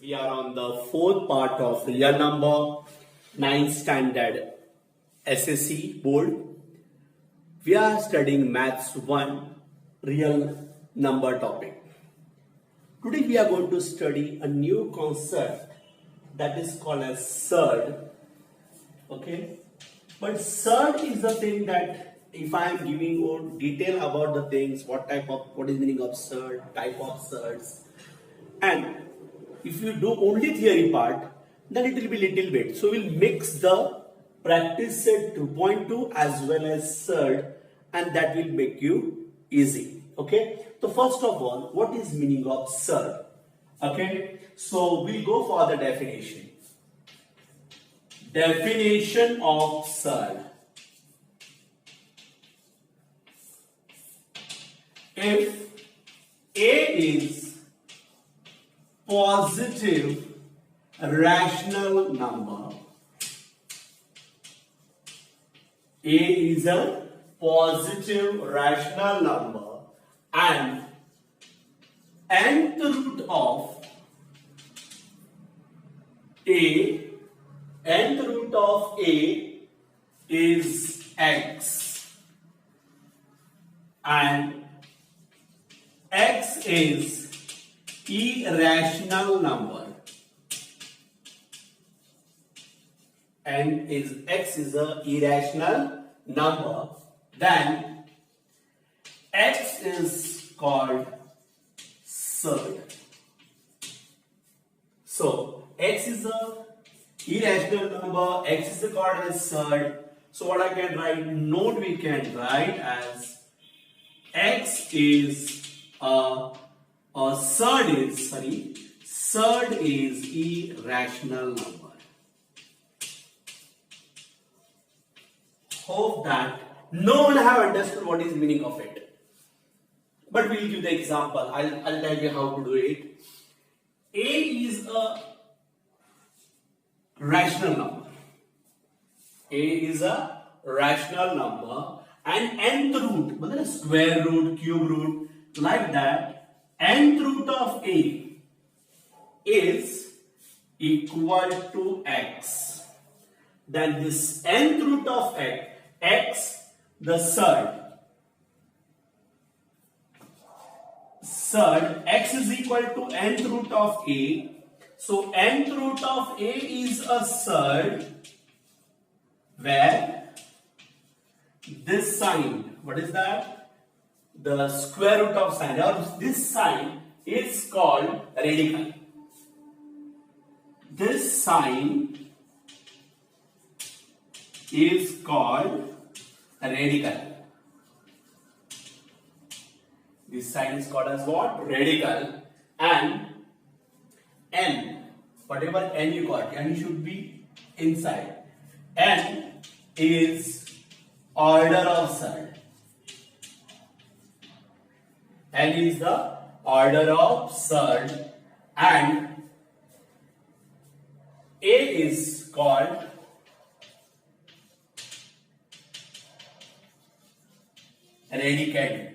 We are on the fourth part of real number, 9th standard SSC board. We are studying maths 1 real number topic. Today we are going to study a new concept that is called as surd. Okay, but surd is the thing that if I am giving you detail about the things, what is meaning of surd, type of surds, and if you do only theory part, then it will be little bit. So we'll mix the practice set 2.2 as well as surd, and that will make you easy. Okay. So first of all, what is meaning of surd? Okay. So we'll go for the definition. Definition of surd. If A is positive rational number, A is a positive rational number and nth root of A is x and x is irrational number and x is a irrational number, then x is called surd. So x is a irrational number, x is called as surd. So what I can write, note we can write as x is surd is irrational number. Hope that no one have understood what is meaning of it. But we'll give the example. I'll tell you how to do it. A is a rational number. A is a rational number and nth root, square root, cube root, like that, nth root of A is equal to x. Then this nth root of x, the surd, x is equal to nth root of A. So nth root of A is a surd where this sign, what is that? The square root of sign, or this sign is called radical. This sign is called radical. This sign is called as what? Radical. And n, whatever n you got, n should be inside. N is order of surd. N is the order of surd and A is called radicand.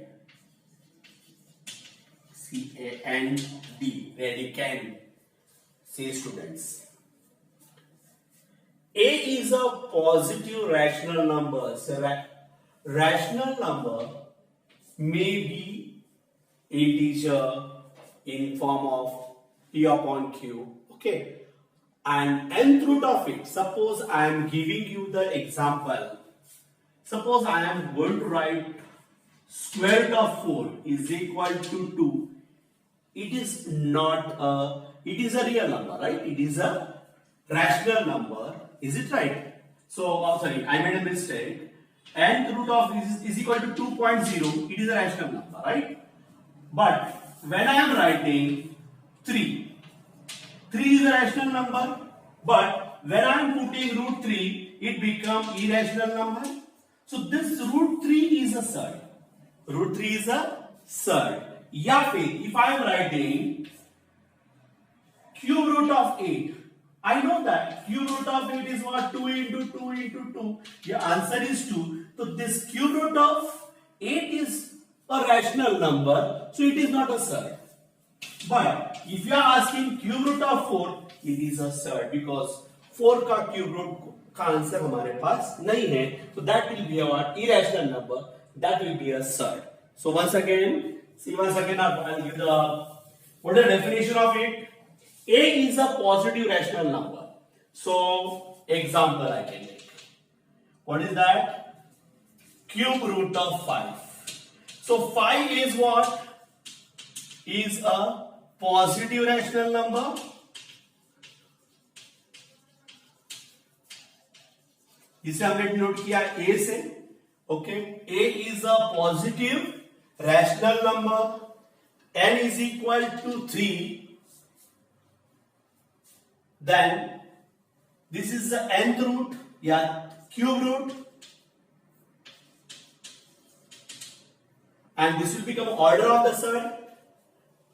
C-A-N-D, radicand. Say students. A is a positive rational number. So rational number may be integer in form of P upon Q. Okay. And nth root of it. Suppose I am giving you the example. Suppose I am going to write square root of 4 is equal to 2. It is not a, it is a real number, right? It is a rational number. Is it right? So, sorry, I made a mistake. Nth root of is equal to 2.0. It is a rational number, right? But when I am writing 3 is a rational number. But when I am putting root 3, it becomes irrational number. So this root 3 is a surd. Root 3 is a surd. या फिर if I am writing cube root of 8, I know that cube root of 8 is what? 2 into 2 into 2. The answer is 2. So this cube root of 8 is a rational number, so it is not a surd. But if you are asking cube root of 4, it is a surd because 4 का cube root का answer हमारे पास नहीं है. So that will be our irrational number. That will be a surd. So once again I'll give the what is the definition of it? A is a positive rational number. So example I can take. What is that? Cube root of 5. So 5 is what? Is a positive rational number. इसे हमने note किया A से. Okay, A is a positive rational number. N is equal to 3. Then this is the nth root, cube root, and this will become order of the surd.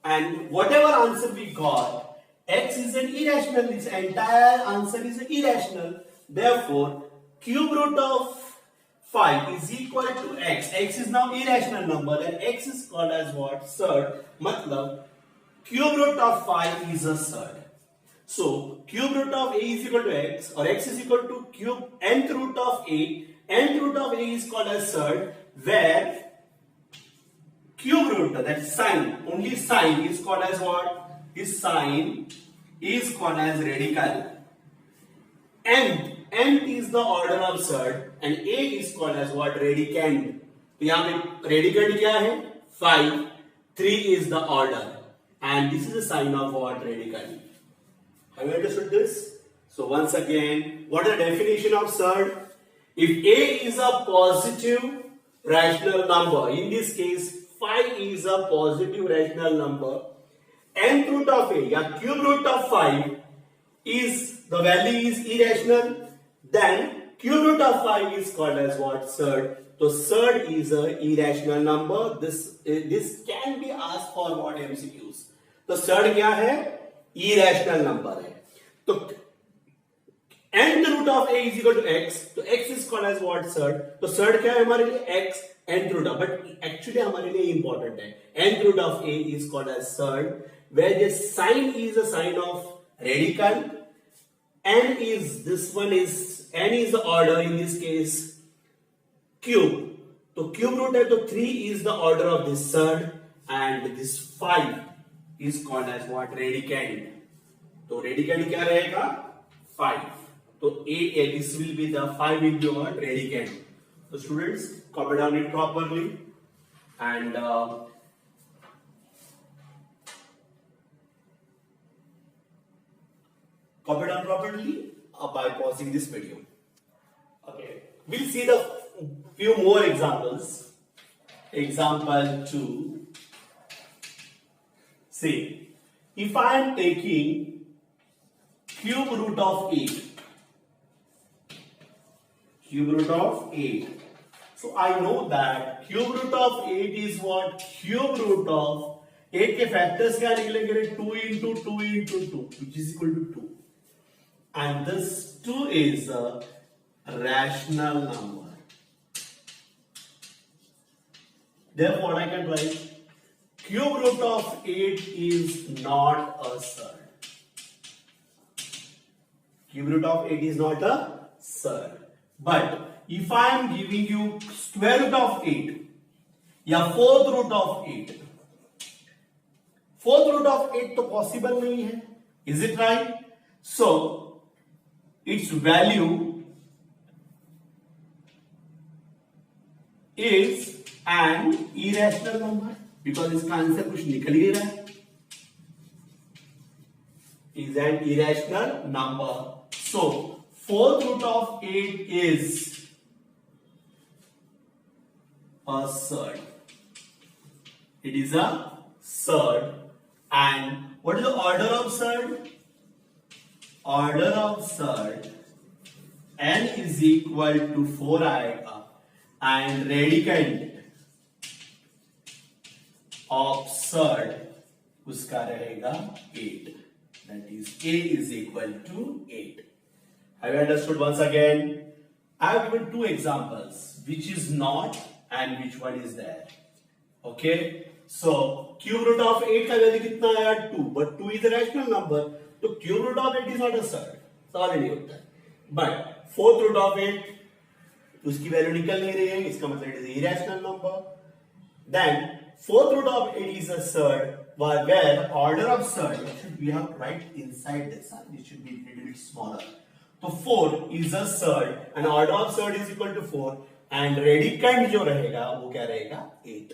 And whatever answer we got, x is an irrational. This entire answer is irrational. Therefore, cube root of 5 is equal to x. X is now irrational number, and x is called as what? Surd. Matlab, cube root of 5 is a surd. So, cube root of a is equal to x, or x is equal to cube nth root of a. Nth root of a is called as surd, where cube root, that sign, only sign is called as what? This sign is called as radical. Nth is the order of surd, and a is called as what? Radicand. तो यहाँ पे radicand क्या है? 5. 3 is the order, and this is the sign of what? Radicand. Have you understood this? So once again, what is the definition of surd? If a is a positive rational number, in this case 5 is a positive rational number, nth root of a, cube root of 5 is, the value is irrational, then cube root of 5 is called as what? Surd. So surd is a irrational number. This can be asked for what? MCQs. तो surd क्या है? Irrational number है. तो nth root of a is equal to x. तो x is called as what? Surd. तो surd क्या है हमारे लिए? X nth root of, but actually हमारे लिए important है. Nth root of a is called as surd, where the sign is a sign of radical. N is the order, in this case cube. तो cube root है, तो 3 is the order of this surd, and this 5 is called as what? Radicand. तो radicand क्या रहेगा? 5. तो this will be the 5 will be what? Radicand. So students, copy down it properly, and copy down properly by pausing this video. Okay, we'll see the few more examples. Example 2. See, if I am taking cube root of 8, cube root of 8. So I know that cube root of 8 is what? Cube root of 8 के factors क्या निकलेंगे? 2 into 2 into 2, which is equal to 2. And this 2 is a rational number. Therefore, I can write cube root of 8 is not a surd. Cube root of 8 is not a surd. But if I am giving you square root of 8, fourth root of 8, fourth root of 8 तो possible नहीं है. Is it right? So its value is an irrational number, because इसका answer कुछ निकल ही रहा है. Is an irrational number. So fourth root of 8 is a surd. It is a surd. And what is the order of surd? Order of surd, n is equal to 4 आएगा, and radicand of surd उसका रहेगा 8. That is a is equal to 8. Have you understood? Once again, I have given two examples, which is not and which one is there. Okay. So cube root of 8 का value कितना आया 2, but 2 is a rational number, तो cube root of 8 is not a surd, सवाल नहीं होता है। But fourth root of 8 उसकी value निकल नहीं रही है, इसका मतलब it is irrational number. Then fourth root of 8 is a surd, where order of surd should be right inside this, it should be a little bit smaller. So 4 is a surd and order of surd is equal to 4 and radicand जो रहेगा वो क्या रहेगा 8.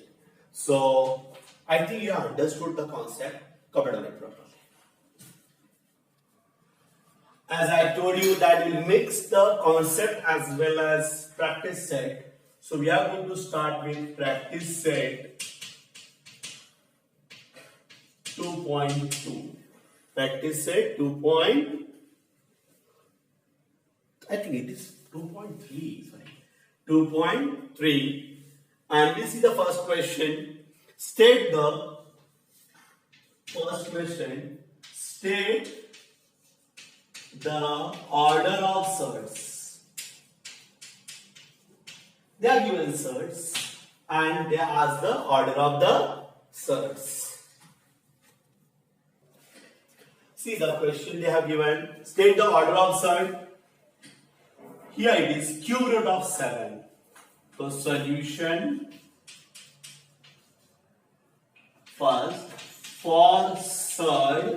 So I think you have understood the concept, covered on it properly. As I told you that we'll mix the concept as well as practice set. So we are going to start with practice set 2.2. Practice set 2. I think it is 2.3. Sorry, 2.3. And this is the first question. State the first question. State the order of surds. They are given surds and they ask the order of the surds. See the question they have given. State the order of surd. Here it is cube root of 7. So solution first for surd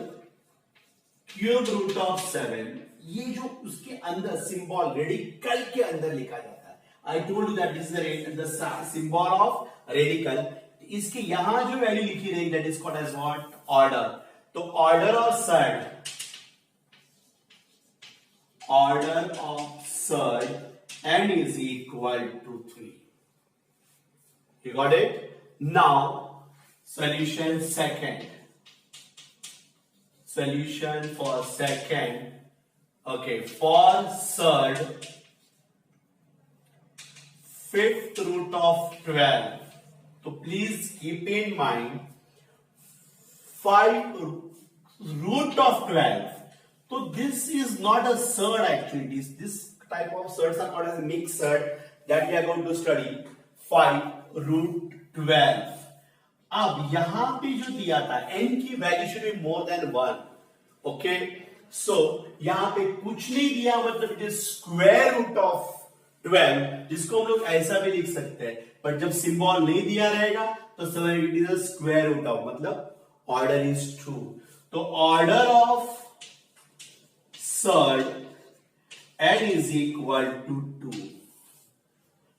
cube root of 7. ये जो उसके अंदर symbol radical के अंदर लिखा जाता है। I told you that this is the symbol of radical. इसके यहां जो वैल्यू लिखी रहेगी that is called as what? Order. तो order of surd n is equal to 3. You got it? Now solution second. Solution for second. Okay, for surd fifth root of 12. So please keep in mind 5 root of 12. So this is not a surd actually. This type of surds are called as mixed surd that we are going to study. 5 root 12. अब यहां पे जो दिया था n की value should be more than 1. Okay, so यहां पे कुछ नहीं दिया मतलब it is square root of 12, जिसको हम लोग ऐसा भी लिख सकते हैं, बट जब सिंबल नहीं दिया रहेगा तो समझ it is a square root of, मतलब ऑर्डर इज ट्रू. तो order of third n is equal to 2.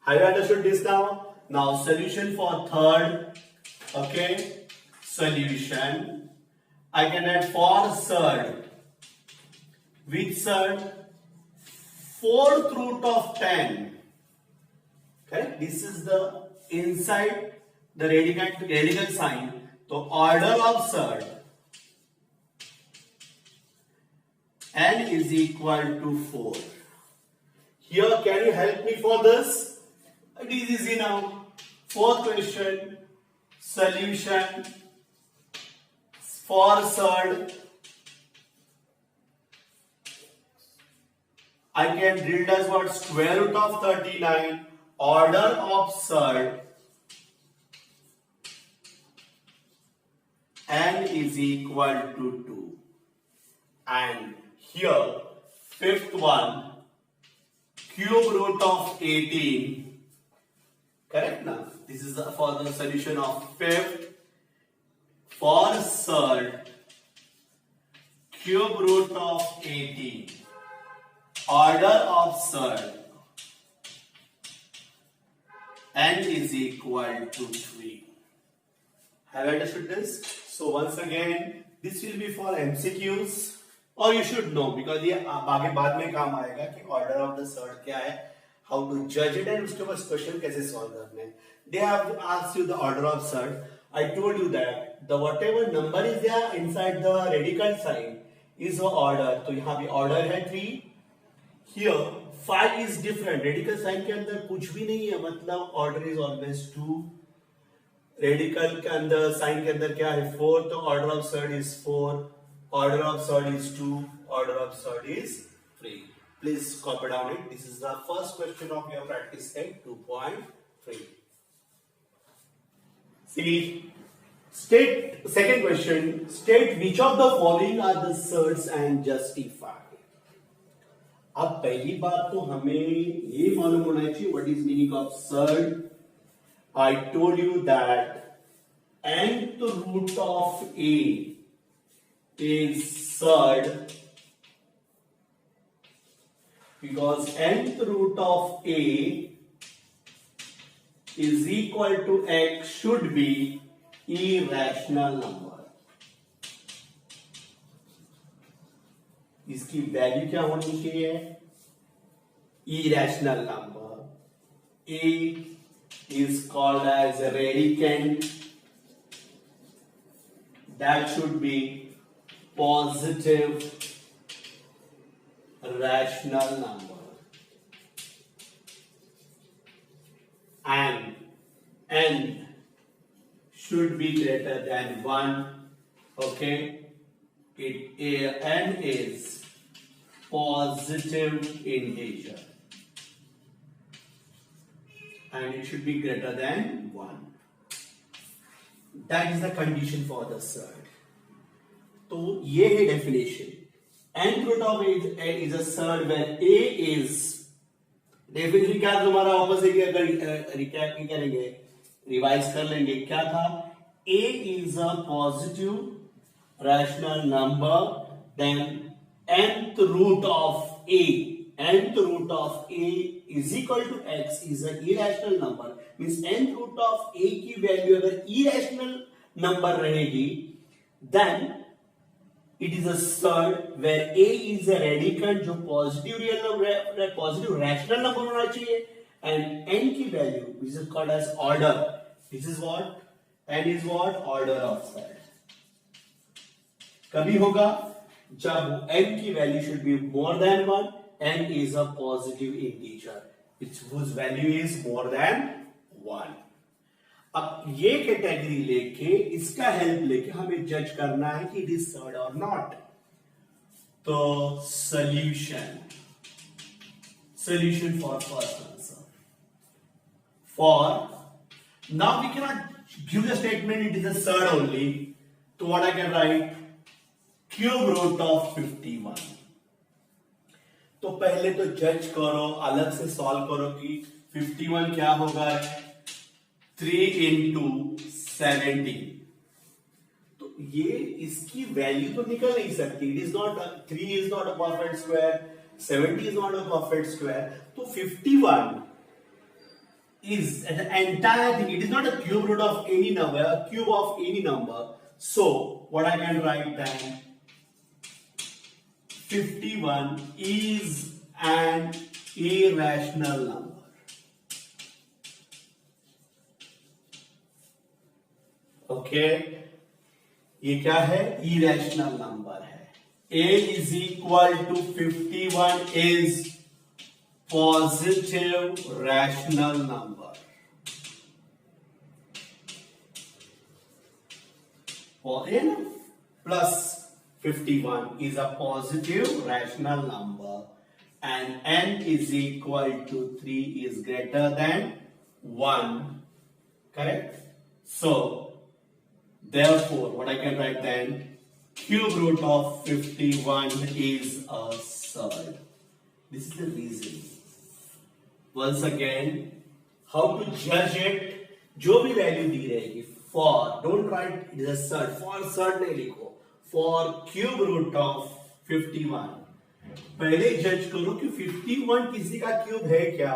Have you understood this now? Now solution for third. Okay, solution I can add for surd. Which surd? Fourth root of 10. Correct? This is the inside the radical sign. So order of surd n is equal to 4. Here, can you help me for this? It is easy now. Fourth question. Solution for surd. I can read as what? Square root of 39. Order of surd n is equal to 2. And here, fifth one, cube root of 18. Correct now? This is for the solution of fifth. For surd, cube root of 18. Order of surd n is equal to 3. Have you understood this? So once again, this will be for MCQs, or you should know because ये आगे बाद में काम आएगा कि order of the surd क्या है, how to judge it, and उसके बाद question कैसे solve करने हैं. They have asked you the order of surd. I told you that the whatever number is there inside the radical sign is the order. तो यहाँ भी order है 3. Here 5 is different. Radical sign के अंदर कुछ भी नहीं है, मतलब order is always 2. Radical के अंदर sign के अंदर क्या है 4, तो order of surd is 4. Order of surd is 2. Order of surd is 3. Please copy down it. This is the first question of your practice set 2.3. See, State second question. State which of the following are the surds and justify. अब पहली बात तो हमें ये मालूम होना चाहिए what is meaning of surd. I told you that nth root of a is surd because nth root of a is equal to x should be irrational number. इसकी वैल्यू क्या होनी चाहिए? irrational number. A is called as a radicand. That should be positive rational number. And n should be greater than 1. Okay? N is positive integer. And it should be greater than 1. That is the condition for the surd. तो ये है definition. Nth root of a is a surd where a is definition क्या तुम्हारा वापस एक अगर recap नहीं करेंगे रिवाइज कर लेंगे क्या था? A is a positive rational number then nth root of a is equal to x is an irrational number. Means nth root of a की वैल्यू अगर irrational number रहेगी then it is a surd where a is a radicand जो positive rational number होना चाहिए and n की value which is called as order. This is what n is what order of surd. कभी होगा जब n की value should be more than 1. N is a positive integer whose value is more than 1. अब ये category लेके इसका help लेके हमें जज करना है कि इट इज सर्ड और नॉट. तो solution for first answer. For now we can not give the statement it is a surd only. तो what I can write cube root of 51. तो पहले तो जज करो अलग से सॉल्व करो कि 51 क्या होगा 3 into 17. तो ये इसकी वैल्यू तो निकल नहीं सकती. It is not 3 is not a perfect square 70 is not a perfect square. तो 51 is an entire thing. It is not a cube root of any number, a cube of any number. So what I can write then 51 is an irrational number. Okay, ये क्या है? irrational number है. A is equal to 51 is positive rational number. N plus 51 is a positive rational number and n is equal to 3 is greater than 1. Correct? So therefore what I can write then cube root of 51 is a surd. This is the reason. Once again, how to judge it? जो भी value दी रहेगी for don't write it is a surd. For surd नहीं लिखो. For cube root of 51 पहले जज करो कि 51 किसी का क्यूब है क्या?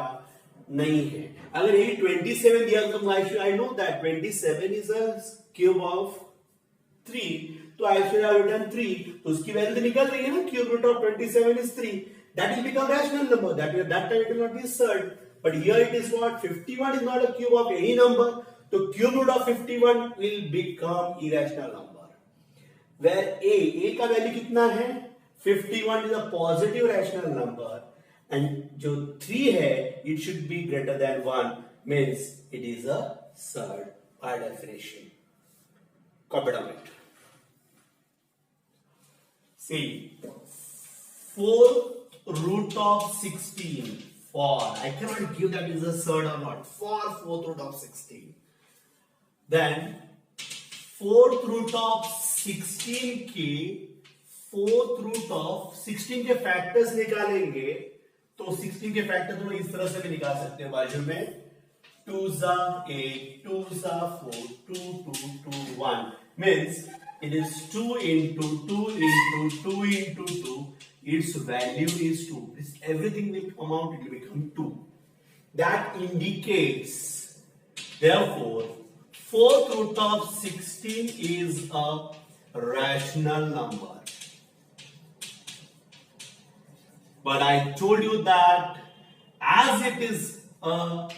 नहीं है. अगर ये 27 दिया तो I know that 27 is a cube of 3. तो I should have written 3. तो उसकी वैल्यू तो निकल रही है ना. Cube root of 27 is 3. That will become rational number. That time it will not be surd. But here it is what? 51 is not a cube of any number. So cube root of 51 will become irrational number. Where a का value कितना है? 51 is a positive rational number. And जो 3 है, it should be greater than 1. Means it is a surd by definition. Copy down it. See, 4 root of 16 for I cannot give that is a surd or not for 4th root of 16. Then fourth root of 16 के fourth root of 16 के factors निकालेंगे तो 16 के factor तो इस तरह से भी निकाल सकते हैं बाजू में 2 ज़ा 8 2 ज़ा 4 2 2 2 1 means it is 2 into 2 into 2 into 2 its value is 2 this everything will come out it will become 2 that indicates therefore fourth root of 16 is a rational number. But I told you that as it is a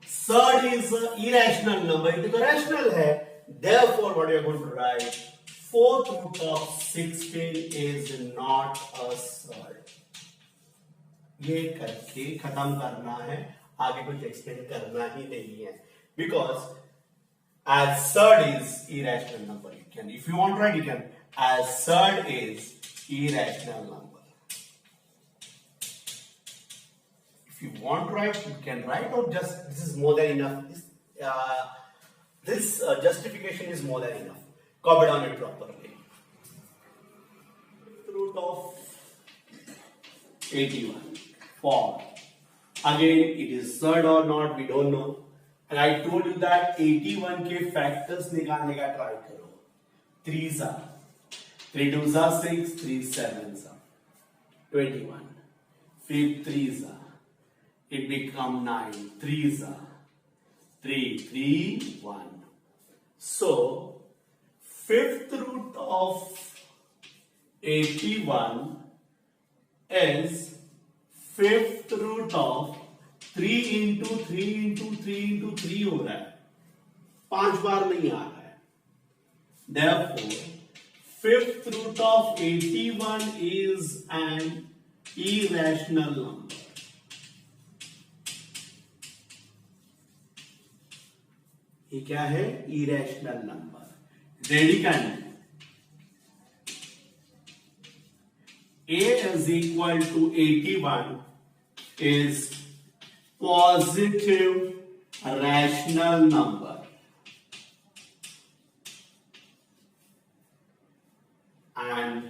surd is an irrational number, it is a rational है. Therefore, what you are going to write? Fourth root of 16 is not a surd. ये करके खत्म करना है, आगे कुछ explain करना ही नहीं है. Because as surd is irrational number, you can, if you want to write, you can. As surd is irrational number. If you want to write, you can write, or just this is more than enough. This justification is more than enough. Copy down it properly. Root of 81 for again it is surd or not we don't know. And I told you that 81 के factors निकालने का try करो. 3 ज़ा 3 2 ज़ा 6 3 7 ज़ा 21 फिर 3 ज़ा it become 9 3 ज़ा 3 3 1 so fifth root of 81 is fifth root of 3 into 3 into 3 into 3 हो रहा है 5 बार नहीं आ रहा है therefore fifth root of 81 is an irrational number. ये क्या है irrational number. रेडी करना A is equal to 81 is positive rational number and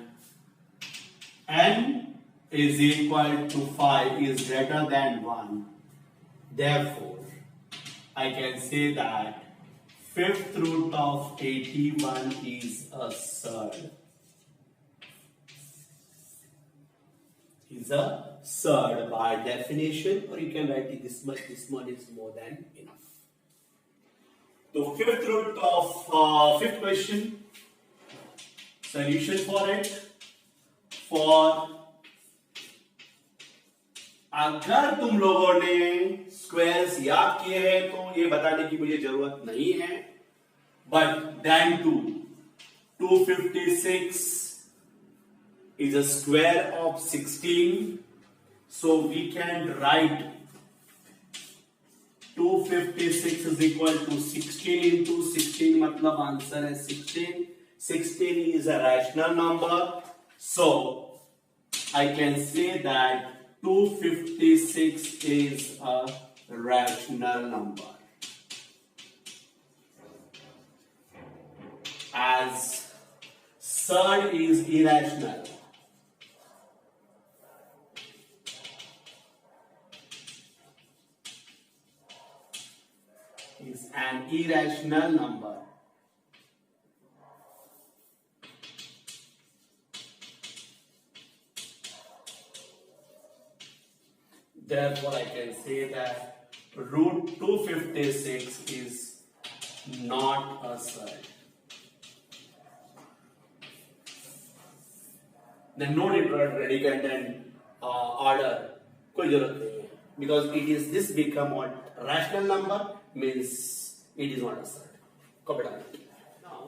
n is equal to 5 is greater than 1 therefore I can say that fifth root of 81 is a surd. Is a surd by definition, or you can write it this much. This one is more than enough. So fifth root of fifth question. Solution for it. For अगर तुम लोगों ने squares याद किए हैं तो ये बताने की मुझे जरूरत नहीं है but then to 256 is a square of 16 so we can write 256 is equal to 16 into 16 मतलब आंसर है 16 16 is a rational number so I can say that 256 is a rational number as surd is irrational is an irrational number therefore I can say that root 256 is not a surd then no need to write predicate and order कोई जरूरत नहीं है because it is this become what rational number means it is not a surd. Copy down. Now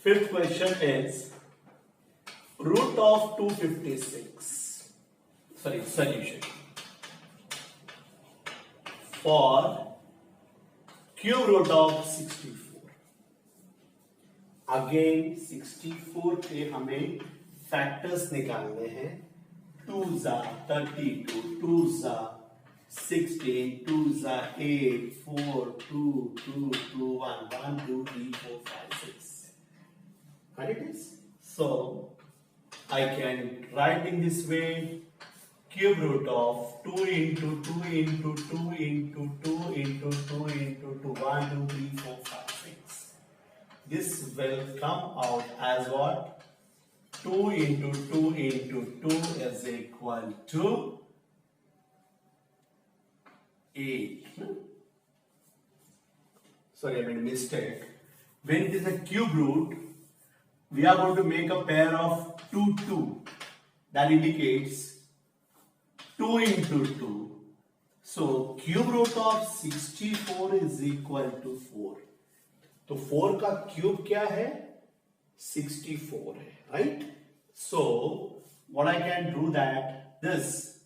fifth question is root of 256 sorry solution for cube root of 64 again 64 के हमें factors निकालने हैं 2 ज़ा 32 2 ज़ा 16, 2s are 8, 4, 2, 2, 2, 1, 1, 2, 3, 4, 5, 6. And it is. So, I can write in this way, cube root of 2 into 2 into 2 into 2 into 2 into 2, 1, 2, 3, 4, 5, 6. This will come out as what? 2 into 2 into 2 is equal to 8. Sorry, I made a mistake. When it is a cube root, we are going to make a pair of 2, 2. That indicates 2 into 2. So, cube root of 64 is equal to 4. तो 4 का cube क्या है? 64 है, right? So, what I can do that this.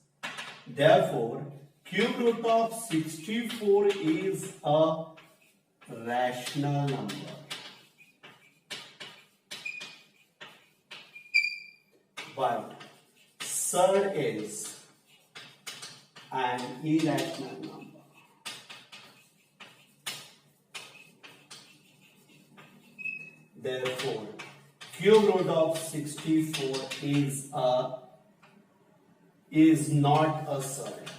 Therefore, cube root of 64 is a rational number. But surd is an irrational number. Therefore, cube root of 64 is not a surd.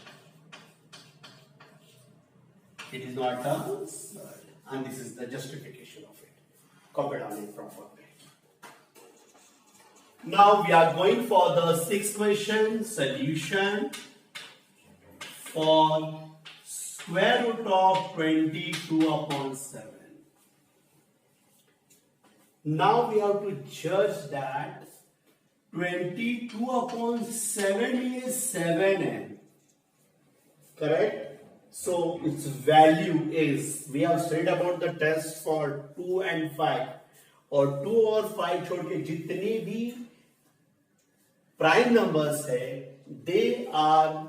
It is not a surd. And this is the justification of it. Copy down in proper way. Now we are going for the sixth question solution for square root of 22 upon 7. Now we have to judge that 22 upon 7 is 7n. Correct? So its value is, we have studied about the test for 2 and 5. और 2 और 5 छोड़ के जितने भी prime numbers है, they are,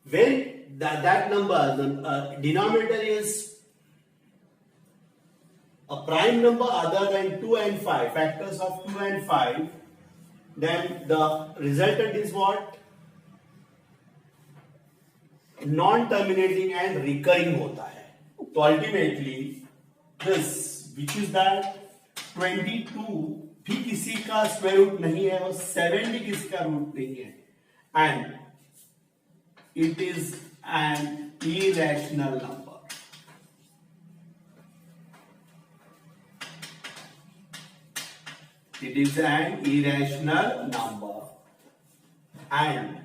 when that number, the denominator is a prime number other than 2 and 5, factors of 2 and 5, then the resultant is what? Non-terminating and recurring होता है. तो ultimately this, which is that 22 भी किसी का square root नहीं है और 7 भी किसी का रूट नहीं है, and it is an irrational number. It is an irrational number and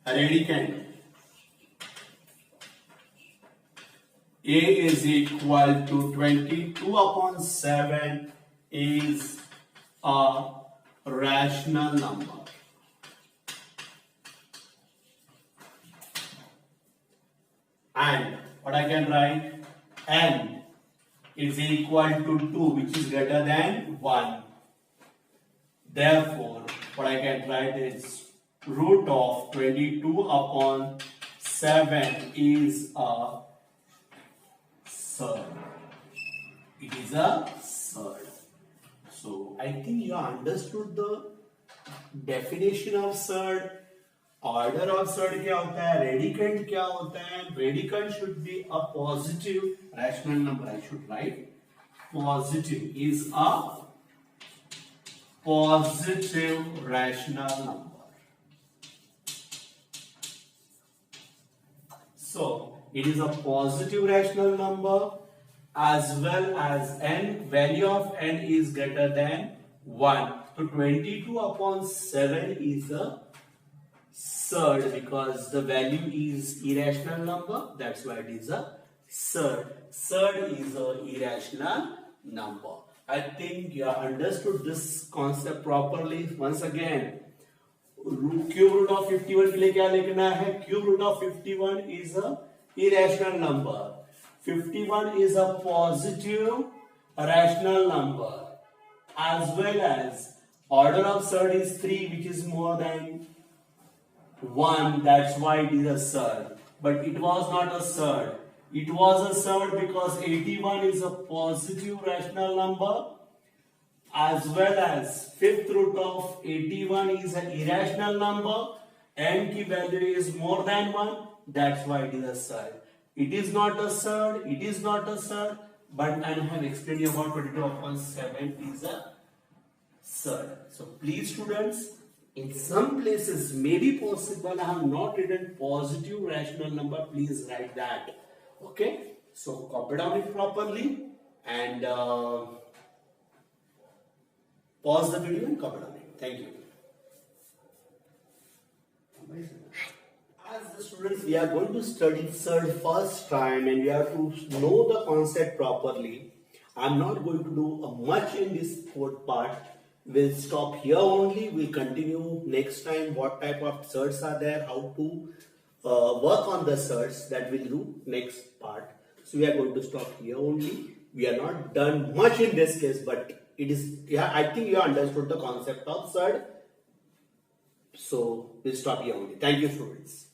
a radicand A is equal to 22 upon 7 is a rational number. And what I can write? N is equal to 2, which is greater than 1. Therefore, what I can write is root of 22 upon 7 is a surd. It is a surd. So, I think you understood the definition of surd. Order of surd क्या होता है? Radicand क्या होता है? Radicand should be a positive rational number. I should write positive is a positive rational number. So, it is a positive rational number as well as n, value of n is greater than 1. So 22 upon 7 is a surd because the value is irrational number. That's why it is a surd. Surd is an irrational number. I think you have understood this concept properly. Once again, cube root of 51 के लिए क्या लिखना है? Cube root of 51 is a irrational number. 51 is a positive rational number as well as order of surd is 3, which is more than 1. That's why it is a surd. But it was not a surd. It was a surd because 81 is a positive rational number as well as fifth root of 81 is an irrational number n की value is more than 1, that's why it is a surd. It is not a surd, it is not a surd, but I have explained you about 22 upon 7 is a surd. So please students, in some places may be possible I have not written positive rational number, please write that. Okay, so copy down it properly and pause the video and copy down it. Thank you. As the students, we are going to study surd first time and we have to know the concept properly. I'm not going to do much in this fourth part. We'll stop here only. We'll continue next time what type of surds are there, how to work on the surds, that we'll do next part. So we are going to stop here only. We are not done much in this case, but it is, yeah, I think you understood the concept of surd. So we'll stop here only. Thank you, students.